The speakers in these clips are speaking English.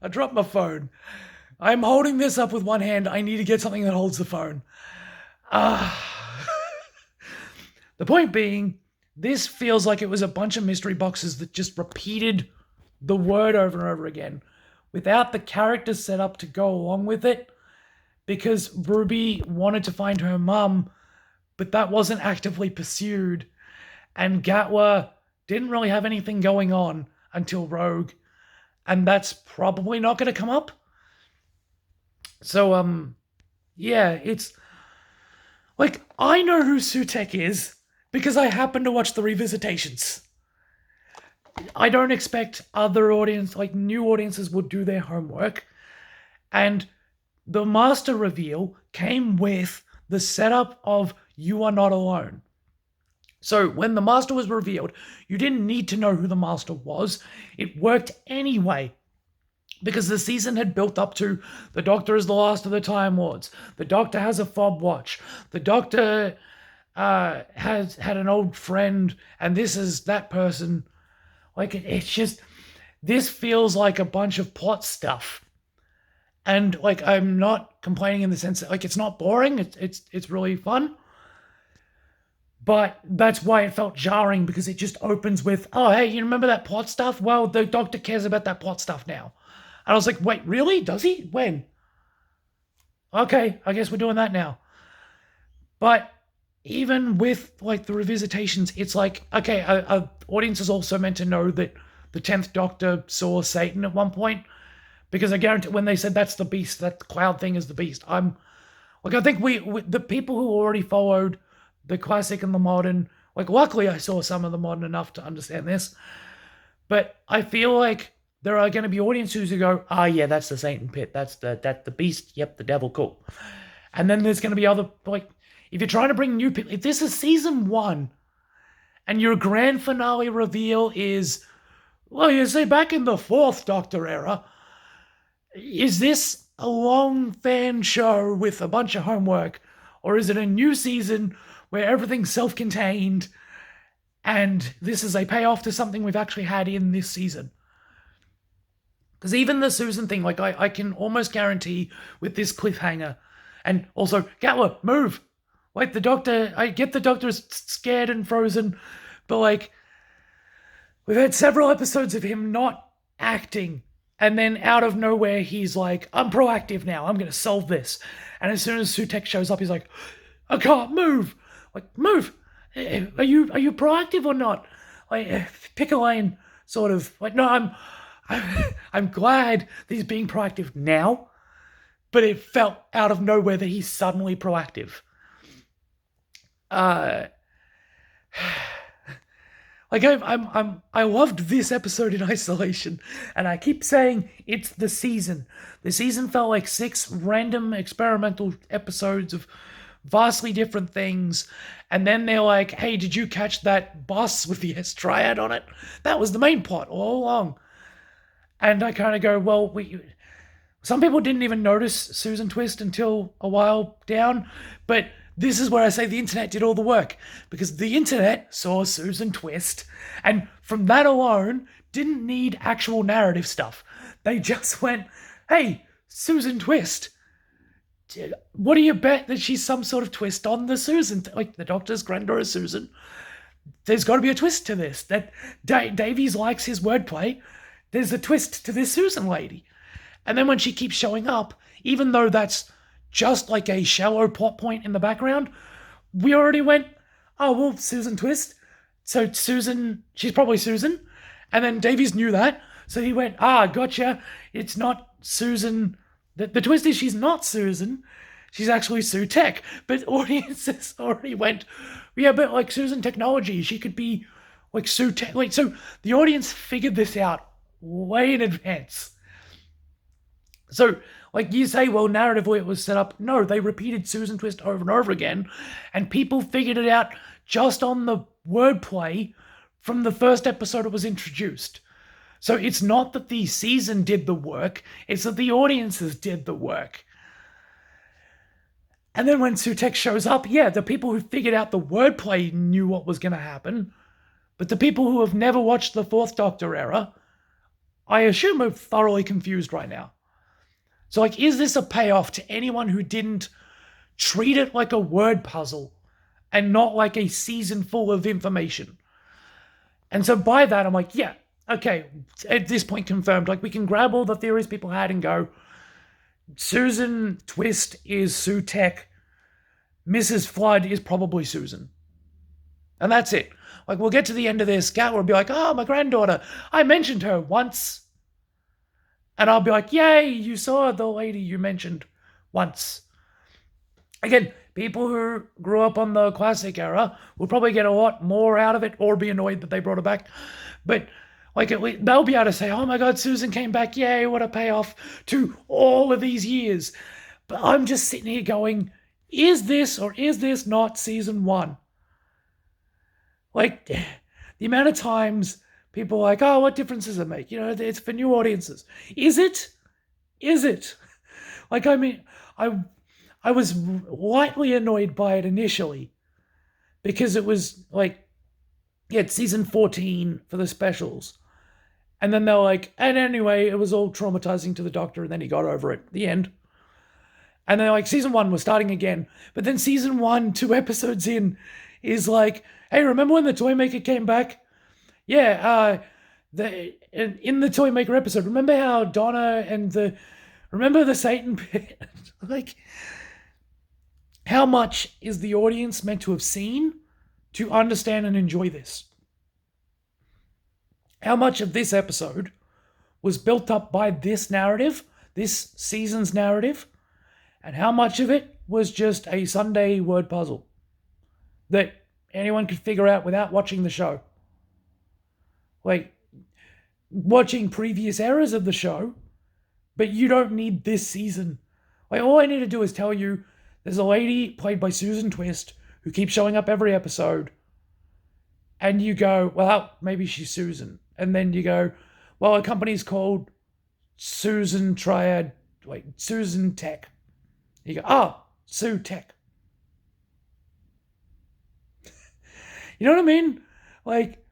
I dropped my phone. I'm holding this up with one hand. I need to get something that holds the phone. Ah. The point being, this feels like it was a bunch of mystery boxes that just repeated the word over and over again without the characters set up to go along with it, because Ruby wanted to find her mum, but that wasn't actively pursued, and Gatwa didn't really have anything going on until Rogue, and that's probably not going to come up. So, yeah, it's like, I know who Sutek is because I happen to watch the revisitations. I don't expect other audience, like new audiences, would do their homework. And the master reveal came with the setup of you are not alone. So when the master was revealed, you didn't need to know who the master was. It worked anyway, because the season had built up to the Doctor is the last of the Time Lords. The Doctor has a fob watch. The Doctor has had an old friend, and this is that person. Like, it's just, this feels like a bunch of plot stuff. And like, I'm not complaining in the sense that like it's not boring. It's really fun. But that's why it felt jarring, because it just opens with, oh, hey, you remember that plot stuff? Well, the Doctor cares about that plot stuff now. And I was like, wait, really? Does he? When? Okay, I guess we're doing that now. But even with like the revisitations, it's like, okay, a audience is also meant to know that the 10th Doctor saw Satan at one point, because I guarantee when they said that's the beast, that cloud thing is the beast, I'm like, I think we the people who already followed the classic and the modern, like, luckily I saw some of the modern enough to understand this, but I feel like there are going to be audiences who go, oh yeah, that's the Satan pit, that's the beast, yep, the devil, cool. And then there's going to be other, like, if you're trying to bring new people, if this is season 1 and your grand finale reveal is, well, you see, back in the 4th Doctor era, is this a long fan show with a bunch of homework, or is it a new season where everything's self-contained and this is a payoff to something we've actually had in this season? Because even the Susan thing, like, I can almost guarantee with this cliffhanger, and also, Gatwa, move! Like, the Doctor, I get the Doctor is scared and frozen, but like, we've had several episodes of him not acting, and then out of nowhere he's like, I'm proactive now, I'm going to solve this. And as soon as Sutek shows up, he's like, I can't move! Like, move! Are you proactive or not? Like, pick a lane, sort of. Like, no, I'm glad that he's being proactive now, but it felt out of nowhere that he's suddenly proactive. Like, I loved this episode in isolation, and I keep saying it's the season. The season felt like 6 random experimental episodes of vastly different things, and then they're like, hey, did you catch that bus with the S Triad on it? That was the main plot all along. And I kind of go, well, some people didn't even notice Susan Twist until a while down, but this is where I say the internet did all the work, because the internet saw Susan Twist, and from that alone, didn't need actual narrative stuff. They just went, hey, Susan Twist, what do you bet that she's some sort of twist on the Susan? Like, the Doctor's granddaughter is Susan. There's got to be a twist to this. That Davies likes his wordplay. There's a twist to this Susan lady. And then when she keeps showing up, even though that's just like a shallow plot point in the background, we already went, oh, well, Susan Twist. So Susan, she's probably Susan. And then Davies knew that. So he went, gotcha. It's not Susan. The twist is she's not Susan. She's actually Sutek. But audiences already went, yeah, but like Susan Technology, she could be like Sutek. Like, so the audience figured this out way in advance. So, like, you say, well, narratively it was set up. No, they repeated Susan Twist over and over again, and people figured it out just on the wordplay from the first episode it was introduced. So it's not that the season did the work, it's that the audiences did the work. And then when Sutek shows up, yeah, the people who figured out the wordplay knew what was going to happen, but the people who have never watched the 4th Doctor era I assume are thoroughly confused right now. So, like, is this a payoff to anyone who didn't treat it like a word puzzle and not like a season full of information? And so by that, I'm like, yeah, okay, at this point confirmed. Like, we can grab all the theories people had and go, Susan Twist is Sue Tech, Mrs. Flood is probably Susan. And that's it. Like, we'll get to the end of this, Gat will be like, oh, my granddaughter, I mentioned her once. And I'll be like, yay, you saw the lady you mentioned once. Again, people who grew up on the classic era will probably get a lot more out of it or be annoyed that they brought it back. But like, they'll be able to say, oh my God, Susan came back. Yay, what a payoff to all of these years. But I'm just sitting here going, is this or is this not season 1? Like, the amount of times people are like, oh, what difference does it make? You know, it's for new audiences. Is it? Is it? Like, I mean, I was lightly annoyed by it initially because it was like, yeah, it's season 14 for the specials. And then they're like, and anyway, it was all traumatizing to the Doctor, and then he got over it at the end. And then like season 1 was starting again. But then season 1, 2 episodes in, is like, hey, remember when the Toymaker came back? Yeah, in the Toymaker episode, remember how Donna and remember the Satan pit? Like, how much is the audience meant to have seen to understand and enjoy this? How much of this episode was built up by this narrative, this season's narrative, and how much of it was just a Sunday word puzzle that anyone could figure out without watching the show? Like, watching previous eras of the show, but you don't need this season. Like, all I need to do is tell you there's a lady played by Susan Twist who keeps showing up every episode, and you go, well, maybe she's Susan. And then you go, well, a company's called Susan Tech. You go, Sue Tech. You know what I mean? Like,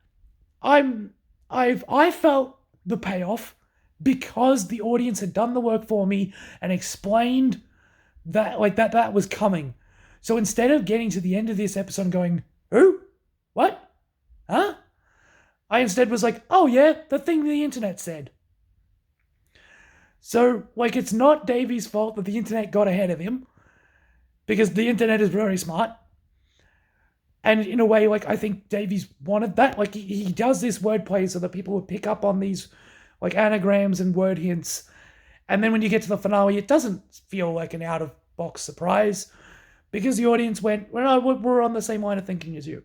I felt the payoff because the audience had done the work for me and explained that was coming. So instead of getting to the end of this episode and going, who? What? Huh? I instead was like, oh yeah, the thing the internet said. So, like, it's not Davy's fault that the internet got ahead of him, because the internet is very smart. And in a way, like, I think Davies wanted that. Like, he does this wordplay so that people would pick up on these, like, anagrams and word hints. And then when you get to the finale, it doesn't feel like an out-of-box surprise, because the audience went, well, no, we're on the same line of thinking as you.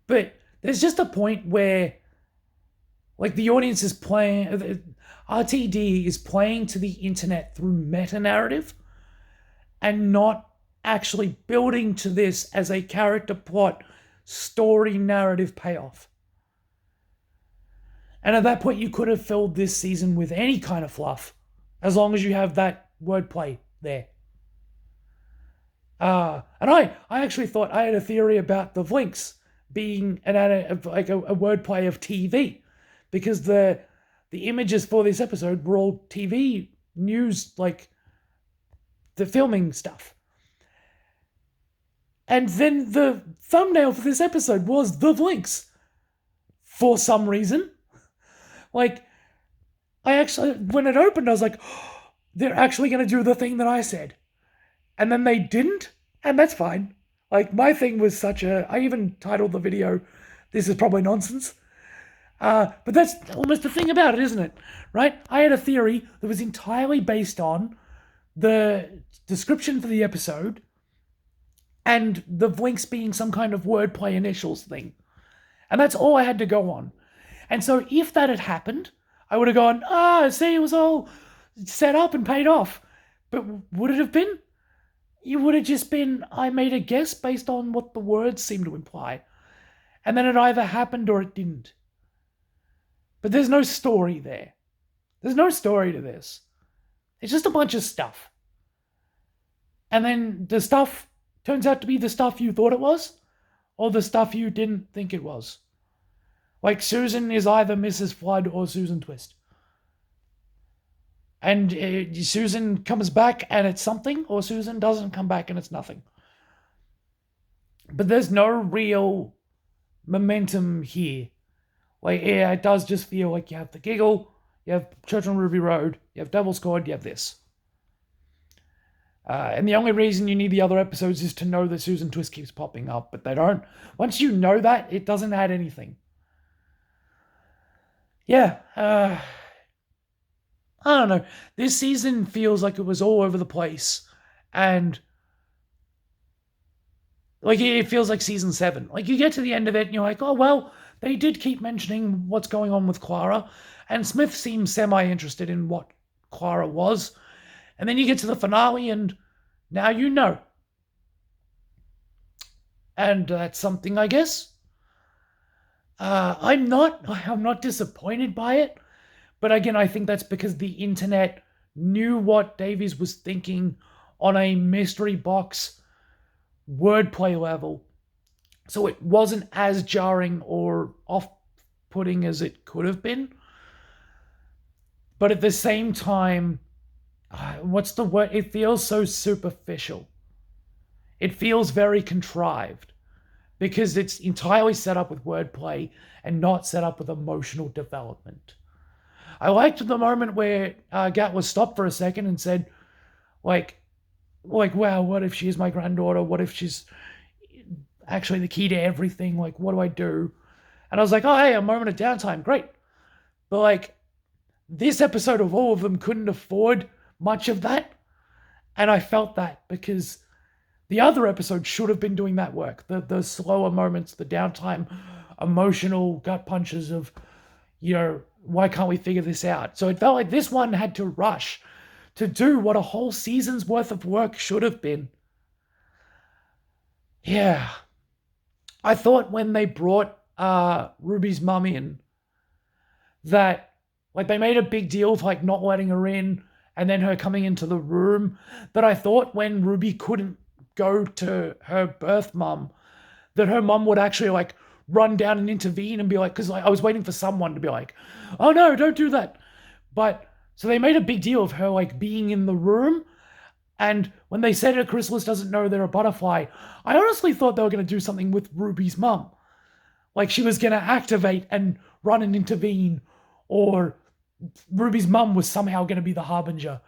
But there's just a point where, like, the audience is playing, RTD is playing to the internet through meta-narrative and not actually building to this as a character plot, story, narrative payoff. And at that point, you could have filled this season with any kind of fluff, as long as you have that wordplay there. And I actually thought I had a theory about the Vlinks being a wordplay of TV, because the images for this episode were all TV news, like the filming stuff. And then the thumbnail for this episode was the Vlinks, for some reason. Like, when it opened, I was like, oh, they're actually going to do the thing that I said. And then they didn't, and that's fine. Like, my thing was I even titled the video, "This is probably nonsense." But that's almost the thing about it, isn't it? Right? I had a theory that was entirely based on the description for the episode and the Vlinks being some kind of wordplay initials thing. And that's all I had to go on. And so if that had happened, I would have gone, see, it was all set up and paid off. But would it have been? It would have just been, I made a guess based on what the words seemed to imply. And then it either happened or it didn't. But there's no story there. There's no story to this. It's just a bunch of stuff. And then the stuff turns out to be the stuff you thought it was, or the stuff you didn't think it was. Like, Susan is either Mrs. Flood or Susan Twist. And Susan comes back and it's something, or Susan doesn't come back and it's nothing. But there's no real momentum here. Like, yeah, it does just feel like you have the giggle, you have Church on Ruby Road, you have Devil's Cord, you have this. And the only reason you need the other episodes is to know that Susan Twist keeps popping up, but they don't. Once you know that, it doesn't add anything. Yeah, I don't know. This season feels like it was all over the place. And like, it feels like season 7. Like, you get to the end of it and you're like, oh, well, they did keep mentioning what's going on with Clara. And Smith seems semi-interested in what Clara was. And then you get to the finale and now you know. And that's something, I guess. I'm not disappointed by it. But again, I think that's because the internet knew what Davies was thinking on a mystery box wordplay level. So it wasn't as jarring or off-putting as it could have been. But at the same time, what's the word? It feels so superficial. It feels very contrived because it's entirely set up with wordplay and not set up with emotional development. I liked the moment where Gat was stopped for a second and said, like, wow, what if she's my granddaughter? What if she's actually the key to everything? Like, what do I do? And I was like, oh, hey, a moment of downtime. Great. But, like, this episode of all of them couldn't afford much of that. And I felt that because the other episode should have been doing that work. The slower moments, the downtime, emotional gut punches of, why can't we figure this out? So it felt like this one had to rush to do what a whole season's worth of work should have been. Yeah. I thought when they brought Ruby's mum in that, like, they made a big deal of, like, not letting her in and then her coming into the room, that I thought when Ruby couldn't go to her birth mum, that her mum would actually, like, run down and intervene and be like, because I was waiting for someone to be like, oh no, don't do that. But so they made a big deal of her, like, being in the room. And when they said her chrysalis doesn't know they're a butterfly, I honestly thought they were going to do something with Ruby's mum. Like, she was going to activate and run and intervene, or Ruby's mum was somehow going to be the harbinger.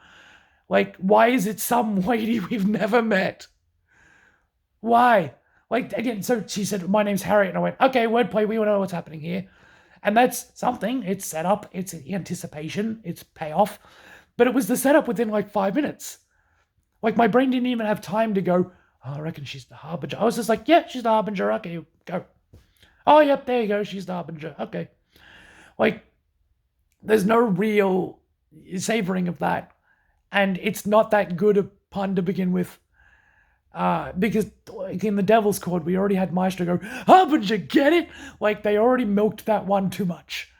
Like, why is it some lady we've never met? Why? Like, again, so she said, my name's Harriet, and I went, okay, wordplay, we all know what's happening here. And that's something. It's set up, it's anticipation, it's payoff. But it was the setup within, like, 5 minutes. Like, my brain didn't even have time to go, oh, I reckon she's the harbinger. I was just like, yeah, she's the harbinger, okay, go. Oh, yep, there you go, she's the harbinger, okay. Like, there's no real savoring of that. And it's not that good a pun to begin with. Because, like, in the Devil's Cord, we already had Maestro go, harbinger, get it? Like, they already milked that one too much.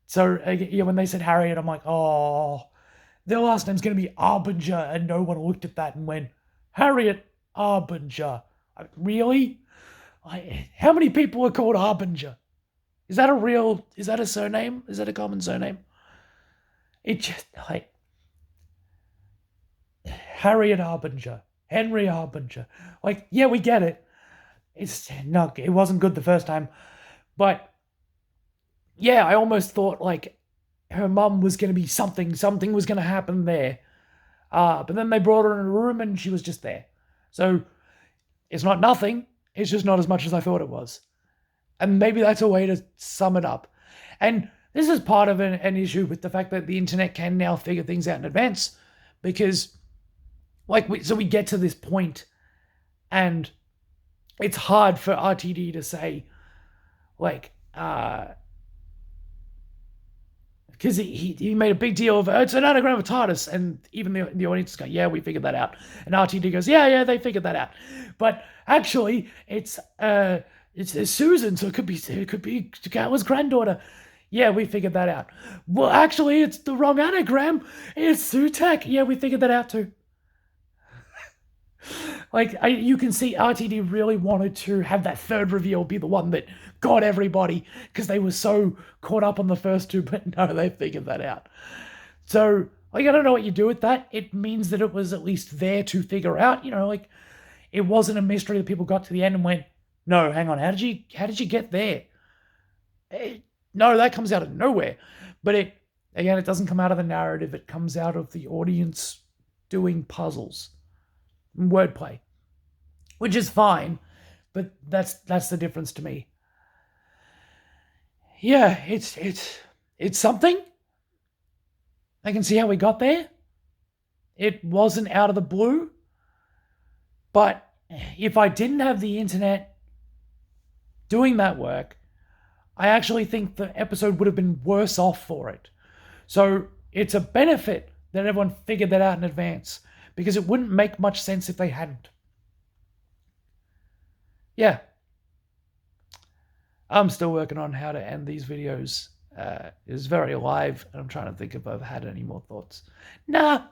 So, when they said Harriet, I'm like, oh, their last name's going to be Harbinger, and no one looked at that and went, Harriet Harbinger. Really? Like, how many people are called Harbinger? Is that a surname? Is that a common surname? It just, like, Harriet Harbinger, Henry Harbinger. Like, yeah, we get it. It wasn't good the first time. But, yeah, I almost thought, like, her mum was going to be something was going to happen there. But then they brought her in a room and she was just there. So, it's not nothing. It's just not as much as I thought it was. And maybe that's a way to sum it up. And this is part of an issue with the fact that the internet can now figure things out in advance. Because, like, we get to this point and it's hard for RTD to say, like, because he made a big deal of, it's an anagram of TARDIS, and even the audience go, yeah, we figured that out. And RTD goes, yeah, they figured that out. But actually, it's Susan, so it could be Gatwa's granddaughter. Yeah, we figured that out. Well, actually, it's the wrong anagram. It's Sutek. Yeah, we figured that out too. Like, you can see RTD really wanted to have that third reveal be the one that got everybody because they were so caught up on the first two, but no, they figured that out. So, like, I don't know what you do with that. It means that it was at least there to figure out, like, it wasn't a mystery that people got to the end and went, no, hang on, how did you get there? No, that comes out of nowhere. But it doesn't come out of the narrative. It comes out of the audience doing puzzles, wordplay, which is fine. But that's the difference to me. Yeah, it's something. I can see how we got there. It wasn't out of the blue. But if I didn't have the internet doing that work, I actually think the episode would have been worse off for it. So it's a benefit that everyone figured that out in advance, because it wouldn't make much sense if they hadn't. Yeah. I'm still working on how to end these videos. It's very live, and I'm trying to think if I've had any more thoughts. Nah,